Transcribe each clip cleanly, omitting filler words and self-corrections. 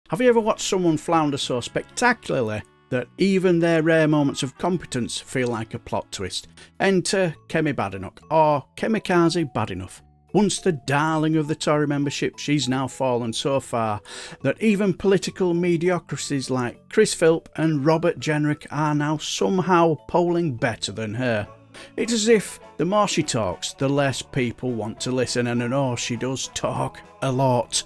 Have you ever watched someone flounder so spectacularly that even their rare moments of competence feel like a plot twist? Enter Kemi Badenoch, or Kemi Badenoch. Once the darling of the Tory membership, she's now fallen so far that even political mediocrities like Chris Philp and Robert Jenrick are now somehow polling better than her. It's as if the more she talks, the less people want to listen, and I know she does talk a lot.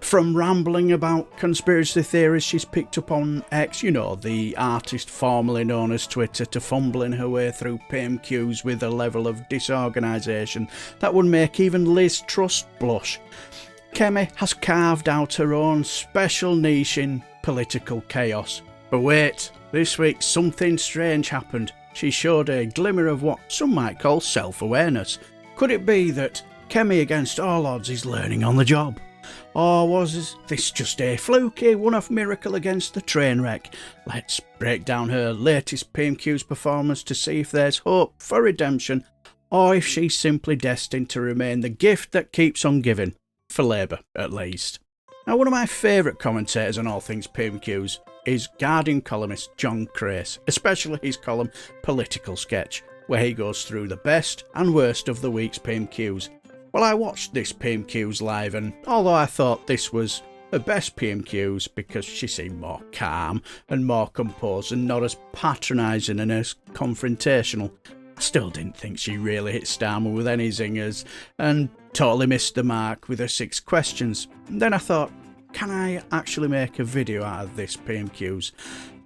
From rambling about conspiracy theories she's picked up on X, the artist formerly known as Twitter, to fumbling her way through PMQs with a level of disorganisation that would make even Liz Truss blush. Kemi has carved out her own special niche in political chaos. But wait, this week something strange happened. She showed a glimmer of what some might call self-awareness. Could it be that Kemi, against all odds, is learning on the job? Or was this just a fluky one-off miracle against the train wreck? Let's break down her latest PMQs performance to see if there's hope for redemption, or if she's simply destined to remain the gift that keeps on giving, for Labour at least. Now, one of my favourite commentators on all things PMQs is Guardian columnist John Crace, especially his column Political Sketch, where he goes through the best and worst of the week's PMQs. Well, I watched this PMQs live, and although I thought this was her best PMQs because she seemed more calm and more composed and not as patronising and as confrontational, I still didn't think she really hit Starmer with any zingers and totally missed the mark with her 6 questions. And then I thought, can I actually make a video out of this PMQs?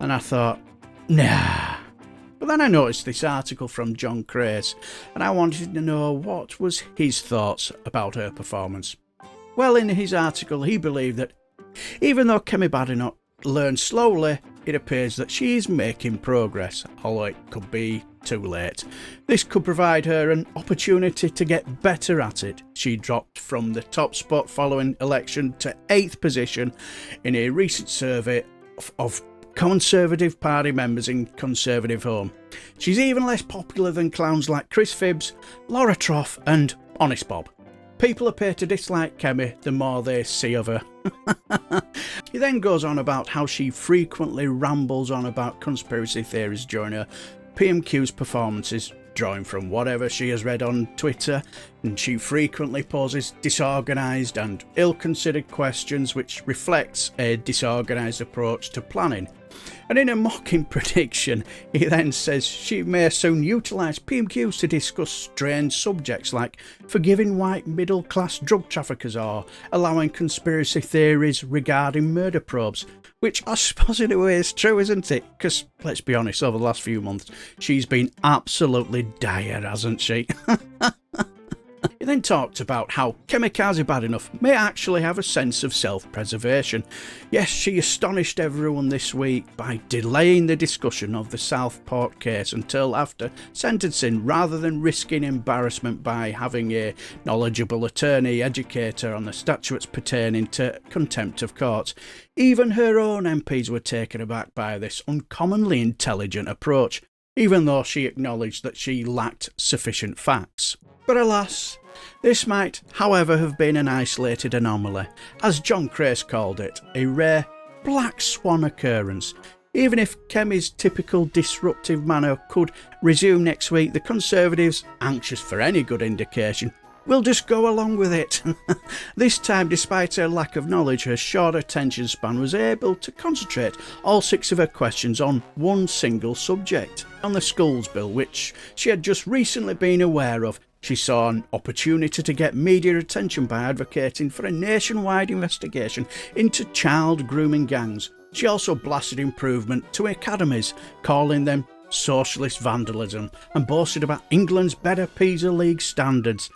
And I thought, nah. But then I noticed this article from John Crace, and I wanted to know what was his thoughts about her performance. Well, in his article, he believed that even though Kemi Badenoch learned slowly, it appears that she is making progress, although it could be too late. This could provide her an opportunity to get better at it. She dropped from the top spot following election to 8th position in a recent survey of Conservative Party members in Conservative Home. She's even less popular than clowns like Chris Phibbs, Laura Trough and Honest Bob. People appear to dislike Kemi the more they see of her. He then goes on about how she frequently rambles on about conspiracy theories during her PMQ's performances, drawing from whatever she has read on Twitter, and she frequently poses disorganised and ill-considered questions, which reflects a disorganised approach to planning. And in a mocking prediction, he then says she may soon utilise PMQs to discuss strange subjects like forgiving white middle-class drug traffickers or allowing conspiracy theories regarding murder probes, which I suppose in a way is true, isn't it? Because, let's be honest, over the last few months, she's been absolutely dire, hasn't she? He then talked about how Kemi Badenoch may actually have a sense of self-preservation. Yes, she astonished everyone this week by delaying the discussion of the Southport case until after sentencing, rather than risking embarrassment by having a knowledgeable attorney educate her on the statutes pertaining to contempt of court. Even her own MPs were taken aback by this uncommonly intelligent approach, even though she acknowledged that she lacked sufficient facts. But alas, this might, however, have been an isolated anomaly, as John Crace called it, a rare black swan occurrence. Even if Kemi's typical disruptive manner could resume next week, the Conservatives, anxious for any good indication, will just go along with it. This time, despite her lack of knowledge, her short attention span was able to concentrate all 6 of her questions on one single subject, on the schools bill, which she had just recently been aware of. She saw an opportunity to get media attention by advocating for a nationwide investigation into child grooming gangs. She also blasted improvement to academies, calling them socialist vandalism, and boasted about England's better PISA League standards,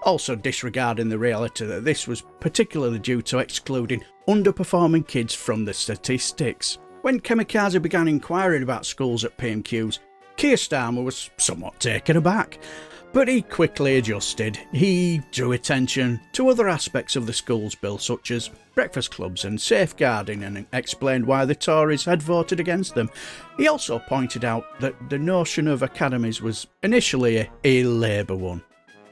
also disregarding the reality that this was particularly due to excluding underperforming kids from the statistics. When Kemi began inquiring about schools at PMQs, Keir Starmer was somewhat taken aback. But he quickly adjusted. He drew attention to other aspects of the schools bill, such as breakfast clubs and safeguarding, and explained why the Tories had voted against them. He also pointed out that the notion of academies was initially a Labour one.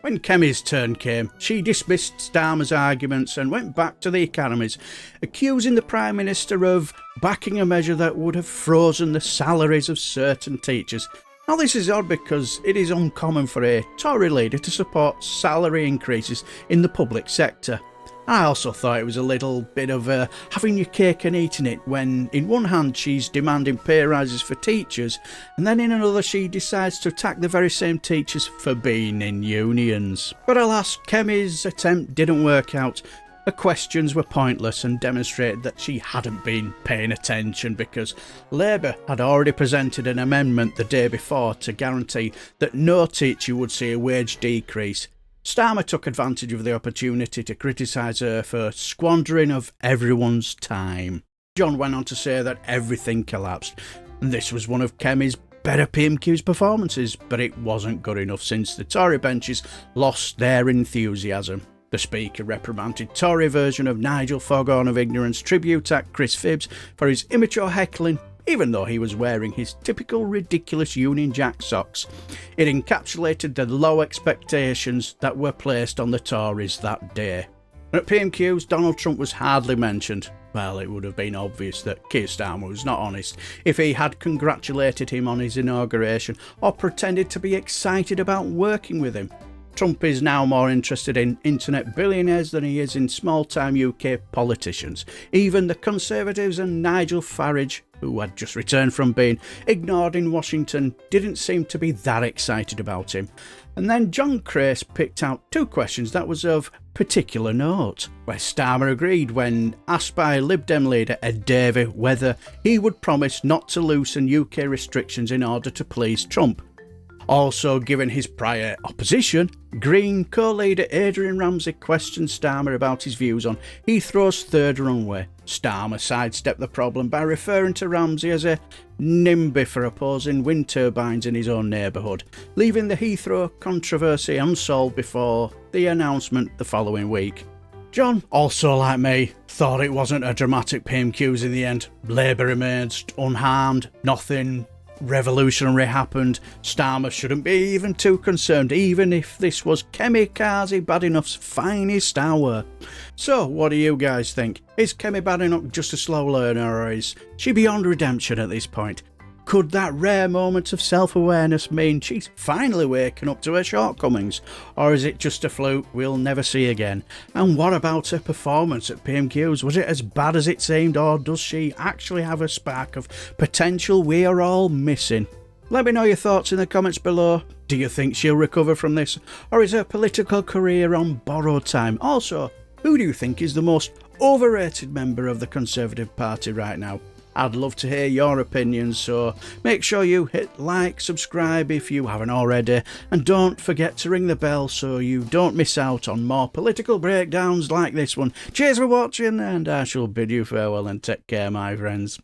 When Kemi's turn came, she dismissed Starmer's arguments and went back to the academies, accusing the Prime Minister of backing a measure that would have frozen the salaries of certain teachers. Now this is odd because it is uncommon for a Tory leader to support salary increases in the public sector. I also thought it was a little bit of having your cake and eating it when in one hand she's demanding pay rises for teachers and then in another she decides to attack the very same teachers for being in unions. But alas, Kemi's attempt didn't work out. Her questions were pointless and demonstrated that she hadn't been paying attention because Labour had already presented an amendment the day before to guarantee that no teacher would see a wage decrease. Starmer took advantage of the opportunity to criticise her for squandering of everyone's time. John went on to say that everything collapsed, and this was one of Kemi's better PMQs performances, but it wasn't good enough since the Tory benches lost their enthusiasm. The Speaker reprimanded Tory version of Nigel Foghorn of Ignorance tribute act Chris Phibbs for his immature heckling, even though he was wearing his typical ridiculous Union Jack socks. It encapsulated the low expectations that were placed on the Tories that day. At PMQs, Donald Trump was hardly mentioned. Well, it would have been obvious that Keir Starmer was not honest if he had congratulated him on his inauguration or pretended to be excited about working with him. Trump is now more interested in internet billionaires than he is in small-time UK politicians. Even the Conservatives and Nigel Farage, who had just returned from being ignored in Washington, didn't seem to be that excited about him. And then John Crace picked out two questions that was of particular note, where Starmer agreed when asked by Lib Dem leader Ed Davey whether he would promise not to loosen UK restrictions in order to please Trump. Also, given his prior opposition, Green co-leader Adrian Ramsey questioned Starmer about his views on Heathrow's third runway. Starmer sidestepped the problem by referring to Ramsey as a NIMBY for opposing wind turbines in his own neighbourhood, leaving the Heathrow controversy unsolved before the announcement the following week. John, also like me, thought it wasn't a dramatic PMQs in the end. Labour emerged unharmed, nothing revolutionary happened. Starmer shouldn't be even too concerned, even if this was Kemi Badenoch's finest hour. So, what do you guys think? Is Kemi Badenoch just a slow learner, or is she beyond redemption at this point? Could that rare moment of self-awareness mean she's finally waking up to her shortcomings? Or is it just a fluke we'll never see again? And what about her performance at PMQs? Was it as bad as it seemed, or does she actually have a spark of potential we are all missing? Let me know your thoughts in the comments below. Do you think she'll recover from this? Or is her political career on borrowed time? Also, who do you think is the most overrated member of the Conservative Party right now? I'd love to hear your opinions, so make sure you hit like, subscribe if you haven't already, and don't forget to ring the bell so you don't miss out on more political breakdowns like this one. Cheers for watching, and I shall bid you farewell and take care, my friends.